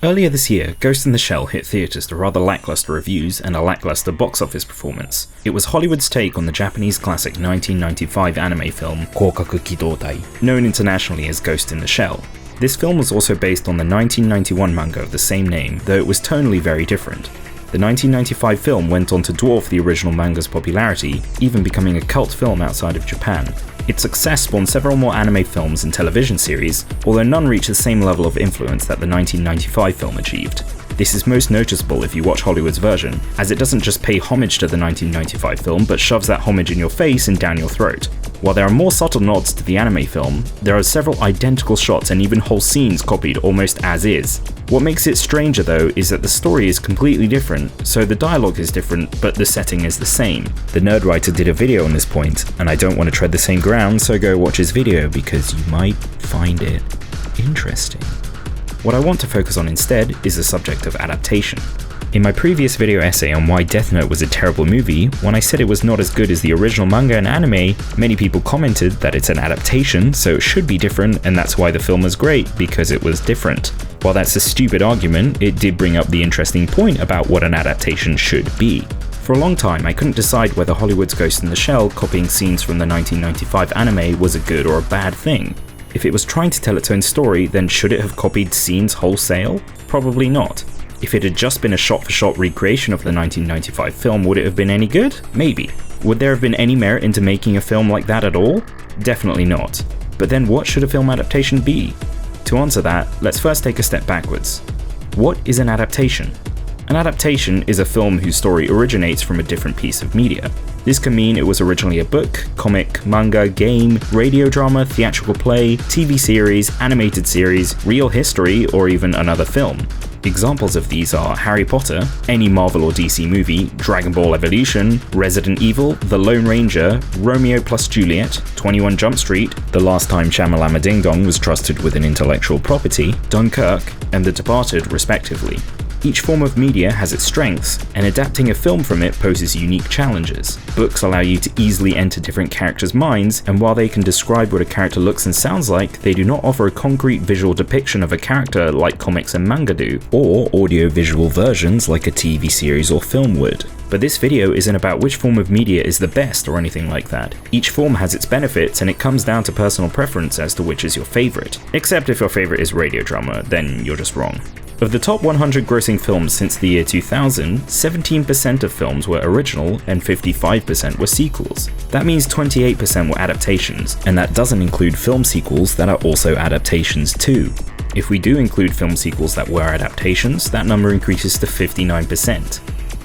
Earlier this year, Ghost in the Shell hit theatres to rather lackluster reviews and a lackluster box office performance. It was Hollywood's take on the Japanese classic 1995 anime film Koukaku Kidotai, known internationally as Ghost in the Shell. This film was also based on the 1991 manga of the same name, though it was tonally very different. The 1995 film went on to dwarf the original manga's popularity, even becoming a cult film outside of Japan. Its success spawned several more anime films and television series, although none reached the same level of influence that the 1995 film achieved. This is most noticeable if you watch Hollywood's version, as it doesn't just pay homage to the 1995 film, but shoves that homage in your face and down your throat. While there are more subtle nods to the anime film, there are several identical shots and even whole scenes copied almost as is. What makes it stranger though is that the story is completely different, so the dialogue is different, but the setting is the same. The Nerdwriter did a video on this point, and I don't want to tread the same ground, so go watch his video because you might find it interesting. What I want to focus on instead is the subject of adaptation. In my previous video essay on why Death Note was a terrible movie, when I said it was not as good as the original manga and anime, many people commented that it's an adaptation, so it should be different, and that's why the film was great, because it was different. While that's a stupid argument, it did bring up the interesting point about what an adaptation should be. For a long time, I couldn't decide whether Hollywood's Ghost in the Shell copying scenes from the 1995 anime was a good or a bad thing. If it was trying to tell its own story, then should it have copied scenes wholesale? Probably not. If it had just been a shot-for-shot recreation of the 1995 film, would it have been any good? Maybe. Would there have been any merit into making a film like that at all? Definitely not. But then what should a film adaptation be? To answer that, let's first take a step backwards. What is an adaptation? An adaptation is a film whose story originates from a different piece of media. This can mean it was originally a book, comic, manga, game, radio drama, theatrical play, TV series, animated series, real history, or even another film. Examples of these are Harry Potter, any Marvel or DC movie, Dragon Ball Evolution, Resident Evil, The Lone Ranger, Romeo plus Juliet, 21 Jump Street, The Last Time Shamalama Ding Dong was trusted with an intellectual property, Dunkirk, and The Departed, respectively. Each form of media has its strengths, and adapting a film from it poses unique challenges. Books allow you to easily enter different characters' minds, and while they can describe what a character looks and sounds like, they do not offer a concrete visual depiction of a character like comics and manga do, or audio-visual versions like a TV series or film would. But this video isn't about which form of media is the best or anything like that. Each form has its benefits, and it comes down to personal preference as to which is your favorite. Except if your favorite is radio drama, then you're just wrong. Of the top 100 grossing films since the year 2000, 17% of films were original and 55% were sequels. That means 28% were adaptations, and that doesn't include film sequels that are also adaptations too. If we do include film sequels that were adaptations, that number increases to 59%.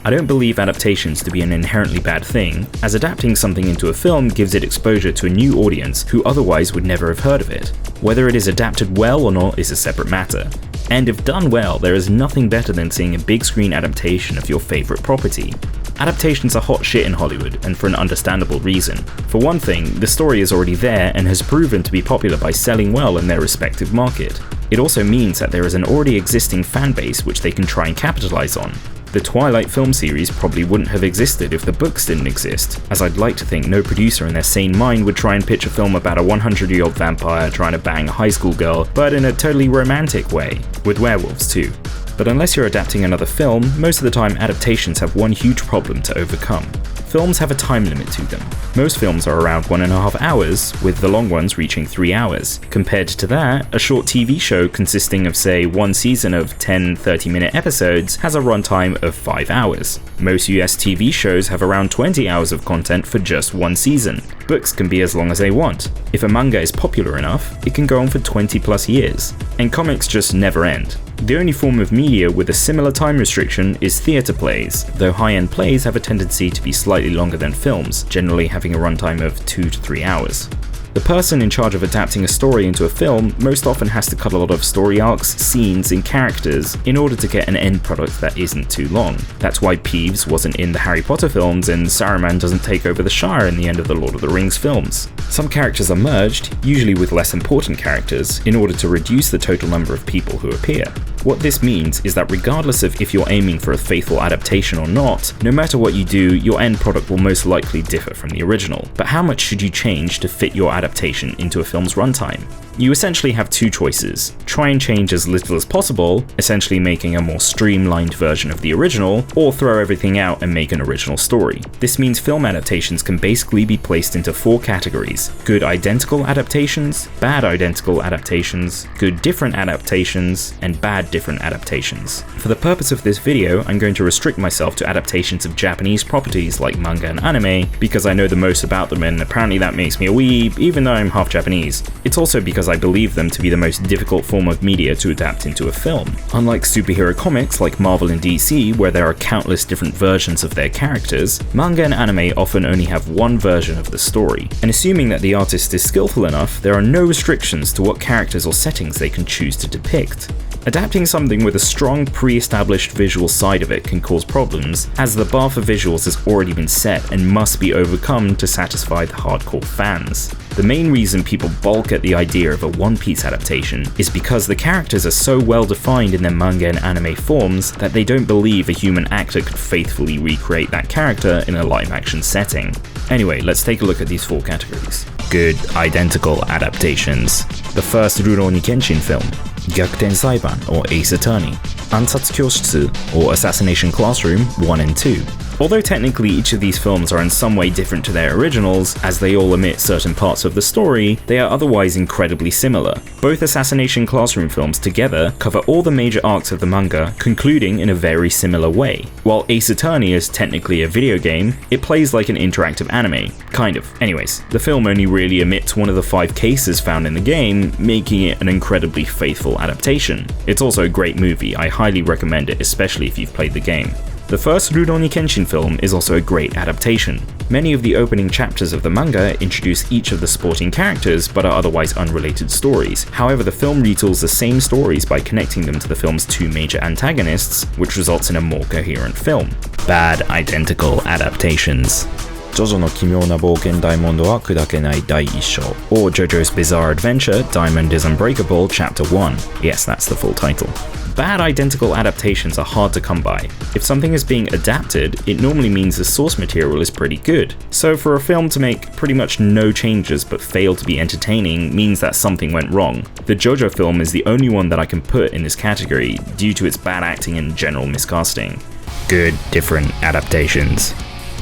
I don't believe adaptations to be an inherently bad thing, as adapting something into a film gives it exposure to a new audience who otherwise would never have heard of it. Whether it is adapted well or not is a separate matter. And if done well, there is nothing better than seeing a big screen adaptation of your favourite property. Adaptations are hot shit in Hollywood, and for an understandable reason. For one thing, the story is already there and has proven to be popular by selling well in their respective market. It also means that there is an already existing fan base which they can try and capitalise on. The Twilight film series probably wouldn't have existed if the books didn't exist, as I'd like to think no producer in their sane mind would try and pitch a film about a 100-year-old vampire trying to bang a high school girl, but in a totally romantic way, with werewolves too. But unless you're adapting another film, most of the time adaptations have one huge problem to overcome. Films have a time limit to them. Most films are around 1.5 hours, with the long ones reaching 3 hours. Compared to that, a short TV show consisting of say one season of 10 30-minute episodes has a runtime of 5 hours. Most US TV shows have around 20 hours of content for just one season. Books can be as long as they want. If a manga is popular enough, it can go on for 20 plus years. And comics just never end. The only form of media with a similar time restriction is theatre plays, though high-end plays have a tendency to be slightly longer than films, generally having a runtime of 2 to 3 hours. The person in charge of adapting a story into a film most often has to cut a lot of story arcs, scenes, and characters in order to get an end product that isn't too long. That's why Peeves wasn't in the Harry Potter films and Saruman doesn't take over the Shire in the end of the Lord of the Rings films. Some characters are merged, usually with less important characters, in order to reduce the total number of people who appear. What this means is that regardless of if you're aiming for a faithful adaptation or not, no matter what you do, your end product will most likely differ from the original. But how much should you change to fit your adaptation into a film's runtime? You essentially have two choices. Try and change as little as possible, essentially making a more streamlined version of the original, or throw everything out and make an original story. This means film adaptations can basically be placed into four categories: good identical adaptations, bad identical adaptations, good different adaptations, and bad different adaptations. For the purpose of this video, I'm going to restrict myself to adaptations of Japanese properties like manga and anime, because I know the most about them and apparently that makes me a weeb, even though I'm half Japanese. It's also because I believe them to be the most difficult form of media to adapt into a film. Unlike superhero comics like Marvel and DC, where there are countless different versions of their characters, manga and anime often only have one version of the story. And assuming that the artist is skillful enough, there are no restrictions to what characters or settings they can choose to depict. Adapting something with a strong pre-established visual side of it can cause problems, as the bar for visuals has already been set and must be overcome to satisfy the hardcore fans. The main reason people balk at the idea of a One Piece adaptation is because the characters are so well defined in their manga and anime forms that they don't believe a human actor could faithfully recreate that character in a live-action setting. Anyway, let's take a look at these four categories. Good identical adaptations. The first Rurouni Kenshin film, Gyakuten Saiban or Ace Attorney, Ansatsu Kyoushitsu or Assassination Classroom 1 and 2. Although technically each of these films are in some way different to their originals, as they all omit certain parts of the story, they are otherwise incredibly similar. Both Assassination Classroom films together cover all the major arcs of the manga, concluding in a very similar way. While Ace Attorney is technically a video game, it plays like an interactive anime. Kind of. Anyways, the film only really omits one of the 5 cases found in the game, making it an incredibly faithful adaptation. It's also a great movie, I highly recommend it, especially if you've played the game. The first Rurouni Kenshin film is also a great adaptation. Many of the opening chapters of the manga introduce each of the supporting characters but are otherwise unrelated stories. However, the film retells the same stories by connecting them to the film's 2 major antagonists, which results in a more coherent film. Bad identical adaptations. JoJo no Kimyou na Bouken Daimondo wa Kudakenai Dai Issho, or JoJo's Bizarre Adventure Diamond is Unbreakable Chapter 1. Yes, that's the full title. Bad identical adaptations are hard to come by. If something is being adapted, it normally means the source material is pretty good. So for a film to make pretty much no changes but fail to be entertaining means that something went wrong. The JoJo film is the only one that I can put in this category due to its bad acting and general miscasting. Good different adaptations.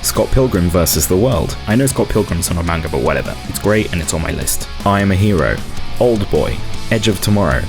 Scott Pilgrim vs. the World. I know Scott Pilgrim's not a manga, but whatever. It's great and it's on my list. I Am a Hero. Old Boy. Edge of Tomorrow.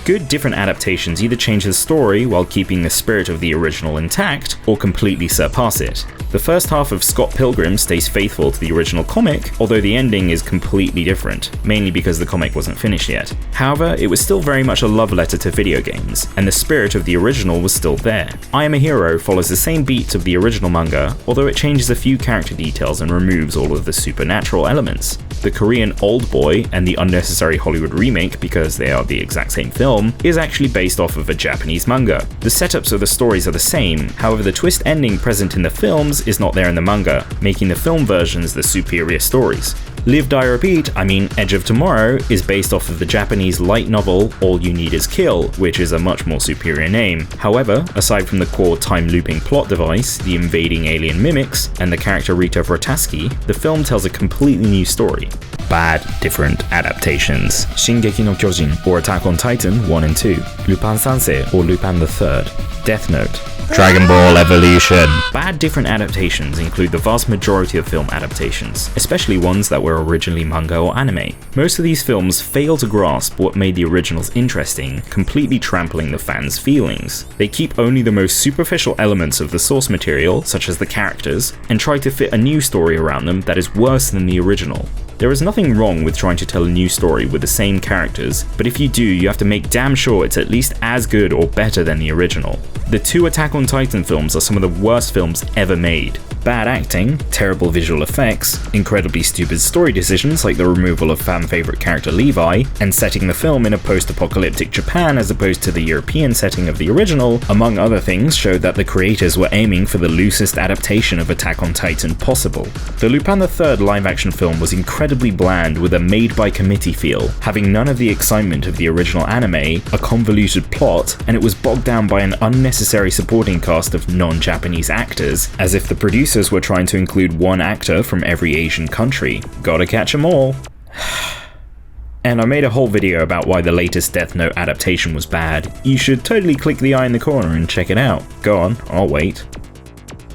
Good different adaptations either change the story while keeping the spirit of the original intact, or completely surpass it. The first half of Scott Pilgrim stays faithful to the original comic, although the ending is completely different, mainly because the comic wasn't finished yet. However, it was still very much a love letter to video games, and the spirit of the original was still there. I Am a Hero follows the same beats of the original manga, although it changes a few character details and removes all of the supernatural elements. The Korean Old Boy and the unnecessary Hollywood remake, because they are the exact same film, is actually based off of a Japanese manga. The setups of the stories are the same, however the twist ending present in the films is not there in the manga, making the film versions the superior stories. Live Die Repeat, Edge of Tomorrow, is based off of the Japanese light novel All You Need Is Kill, which is a much more superior name. However, aside from the core time-looping plot device, the invading alien mimics, and the character Rita Vrataski, the film tells a completely new story. Bad different adaptations. Shingeki no Kyojin or Attack on Titan 1 and 2, Lupin Sansei or Lupin III, Death Note, Dragon Ball Evolution. Bad different adaptations include the vast majority of film adaptations, especially ones that were originally manga or anime. Most of these films fail to grasp what made the originals interesting, completely trampling the fans' feelings. They keep only the most superficial elements of the source material, such as the characters, and try to fit a new story around them that is worse than the original. There is nothing wrong with trying to tell a new story with the same characters, but if you do, you have to make damn sure it's at least as good or better than the original. The 2 Attack on Titan films are some of the worst films ever made. Bad acting, terrible visual effects, incredibly stupid story decisions like the removal of fan favourite character Levi, and setting the film in a post-apocalyptic Japan as opposed to the European setting of the original, among other things, showed that the creators were aiming for the loosest adaptation of Attack on Titan possible. The Lupin III live-action film was incredibly incredibly bland with a made-by-committee feel, having none of the excitement of the original anime, a convoluted plot, and it was bogged down by an unnecessary supporting cast of non-Japanese actors, as if the producers were trying to include one actor from every Asian country. Gotta catch 'em all. And I made a whole video about why the latest Death Note adaptation was bad. You should totally click the eye in the corner and check it out. Go on, I'll wait.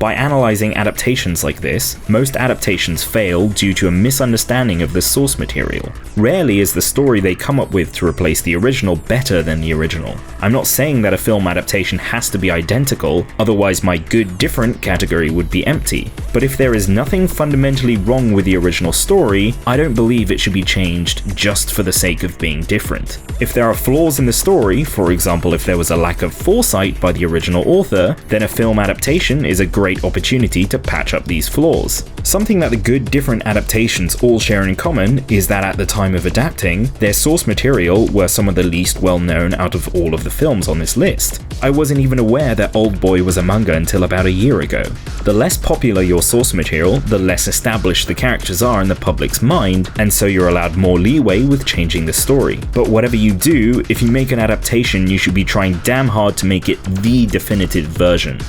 By analysing adaptations like this, most adaptations fail due to a misunderstanding of the source material. Rarely is the story they come up with to replace the original better than the original. I'm not saying that a film adaptation has to be identical, otherwise my good different category would be empty. But if there is nothing fundamentally wrong with the original story, I don't believe it should be changed just for the sake of being different. If there are flaws in the story, for example if there was a lack of foresight by the original author, then a film adaptation is a great opportunity to patch up these flaws. Something that the good different adaptations all share in common is that at the time of adapting, their source material were some of the least well known out of all of the films on this list. I wasn't even aware that Old Boy was a manga until about a year ago. The less popular your source material, the less established the characters are in the public's mind, and so you're allowed more leeway with changing the story. But whatever you do, if you make an adaptation, you should be trying damn hard to make it the definitive version.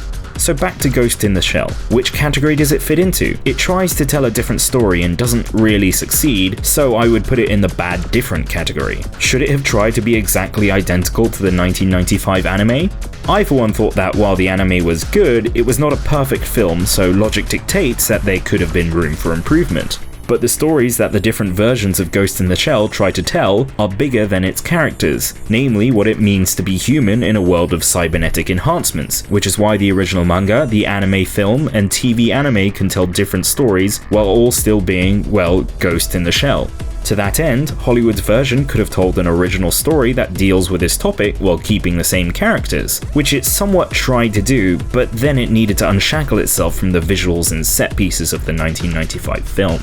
So back to Ghost in the Shell. Which category does it fit into? It tries to tell a different story and doesn't really succeed, so I would put it in the bad different category. Should it have tried to be exactly identical to the 1995 anime? I for one thought that while the anime was good, it was not a perfect film, so logic dictates that there could have been room for improvement. But the stories that the different versions of Ghost in the Shell try to tell are bigger than its characters, namely what it means to be human in a world of cybernetic enhancements, which is why the original manga, the anime film, and TV anime can tell different stories while all still being, well, Ghost in the Shell. To that end, Hollywood's version could have told an original story that deals with this topic while keeping the same characters, which it somewhat tried to do, but then it needed to unshackle itself from the visuals and set pieces of the 1995 film.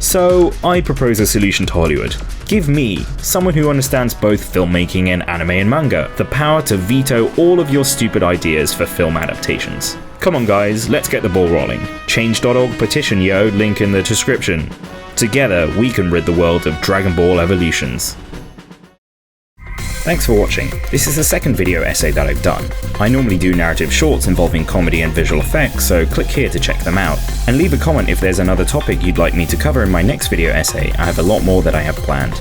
So, I propose a solution to Hollywood. Give me, someone who understands both filmmaking and anime and manga, the power to veto all of your stupid ideas for film adaptations. Come on guys, let's get the ball rolling. Change.org petition yo, link in the description. Together, we can rid the world of Dragon Ball evolutions. Thanks for watching. This is the second video essay that I've done. I normally do narrative shorts involving comedy and visual effects, so click here to check them out. And leave a comment if there's another topic you'd like me to cover in my next video essay. I have a lot more that I have planned.